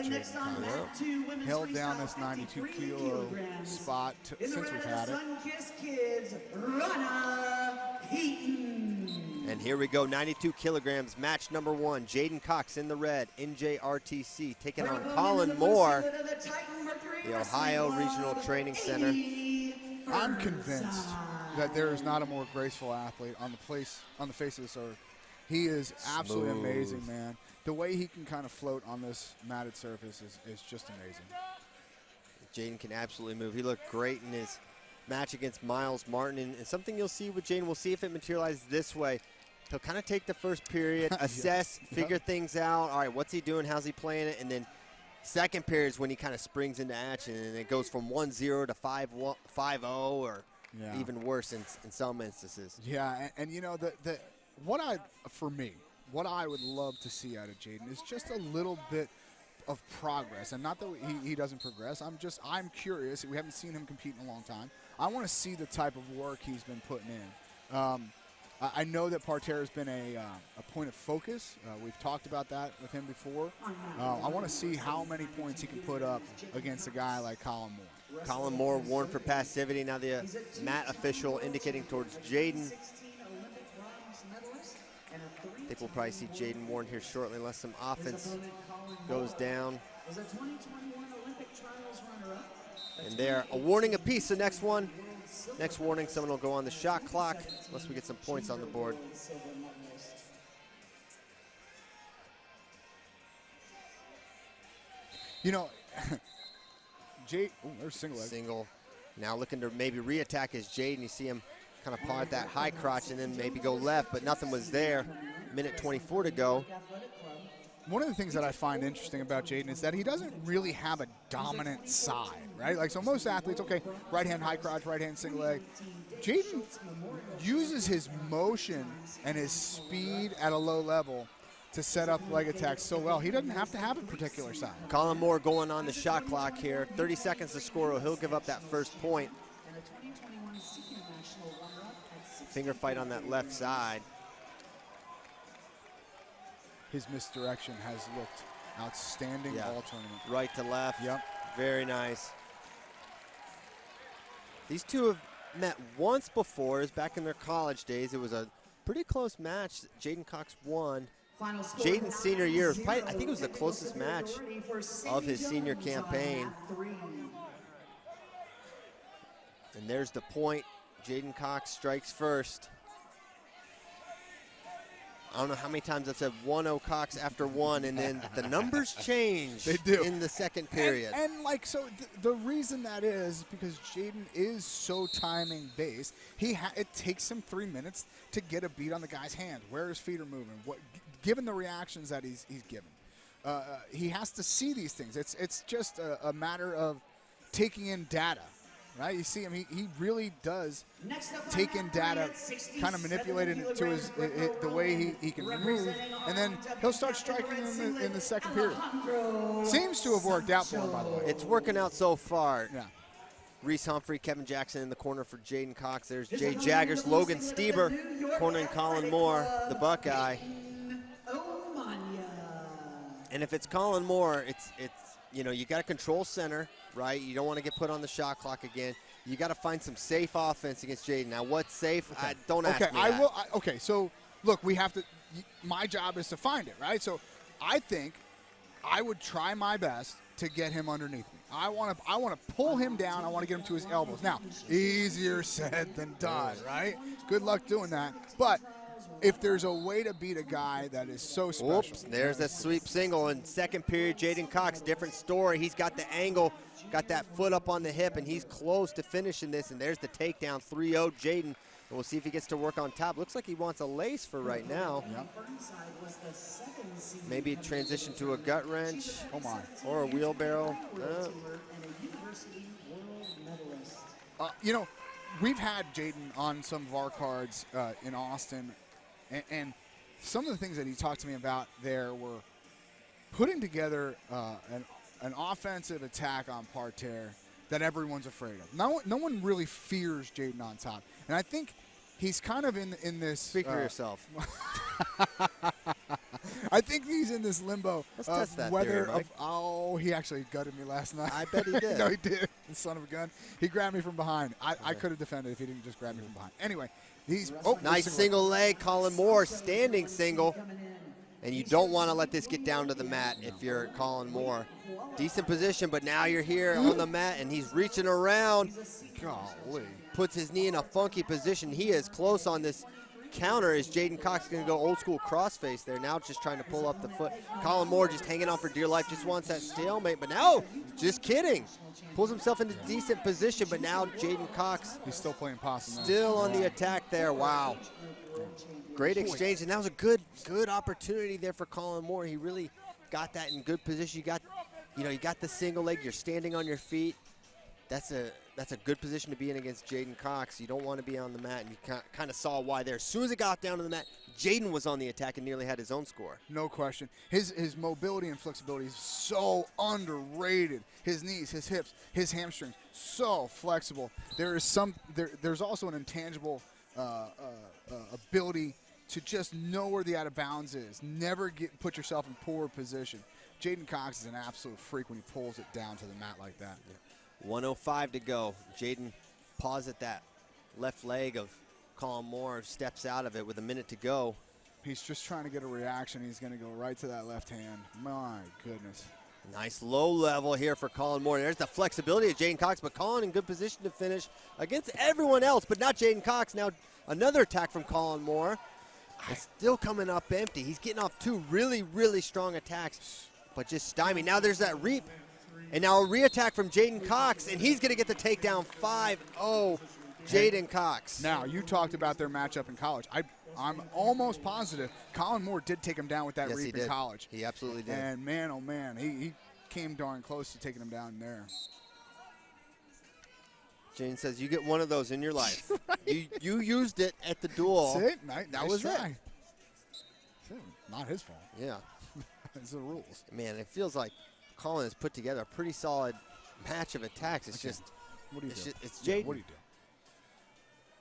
Jaden Cox. Held down this 92 kilo spot since we've had it. And here we go, 92 kilograms, match number 1. Jaden Cox in the red, NJRTC, taking on Kollin Moore, the Ohio Regional Training Center. I'm convinced that there is not a more graceful athlete on the face of this earth. He is absolutely amazing, man. The way he can kind of float on this matted surface is just amazing. Jaden can absolutely move. He looked great in his match against Miles Martin. And something you'll see with Jaden, we'll see if it materializes this way. He'll kind of take the first period, assess, figure things out. All right, what's he doing? How's he playing it? And then second period is when he kind of springs into action, and it goes from 1-0 to 5-0 or even worse in some instances. Yeah, and you know, what I would love to see out of Jaden is just a little bit of progress. And not that he doesn't progress. I'm curious. We haven't seen him compete in a long time. I want to see the type of work he's been putting in. I know that parterre has been a point of focus. We've talked about that with him before. I want to see how many points he can put up against a guy like Kollin Moore. Kollin Moore warned for passivity. Now the mat official indicating towards Jaden. I think we'll probably see Jaden warned here shortly unless some offense goes down. And there, a warning apiece. So next warning, someone will go on the shot clock unless we get some points on the board. You know, there's single leg. Single. Now looking to maybe re-attack his Jaden. You see him kind of paw at that high crotch and then maybe go left, but nothing was there. Minute 24 to go. One of the things that I find interesting about Jaden is that he doesn't really have a dominant side, right? Like, so most athletes, okay, right hand high crotch, right hand single leg. Jaden uses his motion and his speed at a low level to set up leg attacks so well. He doesn't have to have a particular side. Kollin Moore going on the shot clock here. 30 seconds to score, or he'll give up that first point. Finger fight on that left side. His misdirection has looked outstanding all tournament. Right to left. Yep. Very nice. These two have met once before. It was back in their college days. It was a pretty close match. Jaden Cox won. Jaden's senior year, was probably, I think it was the closest match of his senior campaign. And there's the point. Jaden Cox strikes first. I don't know how many times I've said 1-0 Cox after one, and then the numbers change They do. in the second period. And like, so the reason that is because Jaden is so timing based. It takes him 3 minutes to get a beat on the guy's hand, where his feet are moving, given the reactions that he's given. He has to see these things. It's just a matter of taking in data. Right, you see him. He really does take in data, kind of manipulate it to the way he can move, and then he'll start striking in the second period. Seems to have worked out for him, by the way. It's working out so far. Yeah. Reese Humphrey, Kevin Jackson in the corner for Jaden Cox. There's Jay Jaggers, Logan Stieber cornering Kollin Moore, the Buckeye. And if it's Kollin Moore, it's you know, you got to control center, right? You don't want to get put on the shot clock again. You got to find some safe offense against Jaden. Now, what's safe? Okay. Don't ask me that. Okay, so look, we have to. My job is to find it, right? So, I think I would try my best to get him underneath me. I want to pull him down. I want to get him to his elbows. Now, easier said than done, right? Good luck doing that, but. If there's a way to beat a guy that is so special. Oops, there's a sweep single in second period. Jaden Cox, different story. He's got the angle, got that foot up on the hip, and he's close to finishing this. And there's the takedown, 3-0 Jaden. And we'll see if he gets to work on top. Looks like he wants a lace for right now. Yep. Maybe transition to a gut wrench. Come on. Or a wheelbarrow. You know, we've had Jaden on some of our cards in Austin. And some of the things that he talked to me about there were putting together an offensive attack on parterre that everyone's afraid of. No one really fears Jaden on top. And I think he's kind of in this. Speak for yourself. I think he's in this limbo Let's test of that whether theory, Mike. he actually gutted me last night. I bet he did. No, he did. The son of a gun. He grabbed me from behind. I could have defended if he didn't just grab me from behind. Anyway, he's Nice single leg, Kollin Moore, standing single. And you don't want to let this get down to the mat if you're Kollin Moore. Decent position, but now you're here on the mat, and he's reaching around. Golly. Puts his knee in a funky position. He is close on this counter. Is Jaden Cox going to go old school crossface there? Now just trying to pull up the foot. Kollin Moore just hanging on for dear life, just wants that stalemate. But now, just kidding. Pulls himself into decent position, but now Jaden Cox. He's still playing possum. Still on the attack there. Wow. Great exchange, and that was a good opportunity there for Kollin Moore. He really got that in good position. You got the single leg. You're standing on your feet. That's a good position to be in against Jaden Cox. You don't want to be on the mat, and you kind of saw why there. As soon as it got down to the mat, Jaden was on the attack and nearly had his own score. No question. His mobility and flexibility is so underrated. His knees, his hips, his hamstrings, so flexible. There's also an intangible ability to just know where the out of bounds is. Never put yourself in poor position. Jaden Cox is an absolute freak when he pulls it down to the mat like that. Yeah. 1:05 to go. Jaden paws at that left leg of Kollin Moore, steps out of it with a minute to go. He's just trying to get a reaction. He's going to go right to that left hand. My goodness. Nice low level here for Kollin Moore. There's the flexibility of Jaden Cox, but Kollin in good position to finish against everyone else, but not Jaden Cox. Now another attack from Kollin Moore. It's still coming up empty. He's getting off two really, really strong attacks, but just stymied. Now there's that reap. And now a re-attack from Jaden Cox, and he's going to get the takedown. 5-0, Jaden Cox. Now, you talked about their matchup in college. I'm almost positive Kollin Moore did take him down with that reap in college. He absolutely did. And man, oh man, he came darn close to taking him down there. Jaden says you get one of those in your life. you used it at the duel. That's it. That was it. Not his fault. Yeah. It's the rules. Man, it feels like Kollin has put together a pretty solid match of attacks. It's just, what do you do? It's Jaden. What do you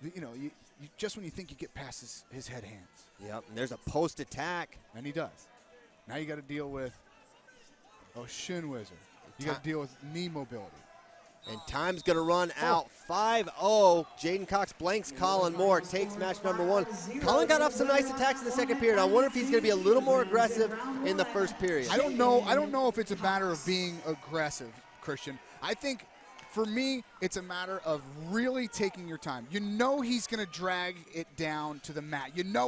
do? You know, you just when you think you get past his head hands. Yep, and there's a post attack. And he does. Now you got to deal with shin wizard. You got to deal with knee mobility. And time's going to run out. 5-0. Jaden Cox blanks Kollin Moore. Takes match number one. Kollin got off some nice attacks in the second period. I wonder if he's going to be a little more aggressive in the first period. I don't know if it's a matter of being aggressive, Christian. I think for me, it's a matter of really taking your time. You know he's going to drag it down to the mat. You know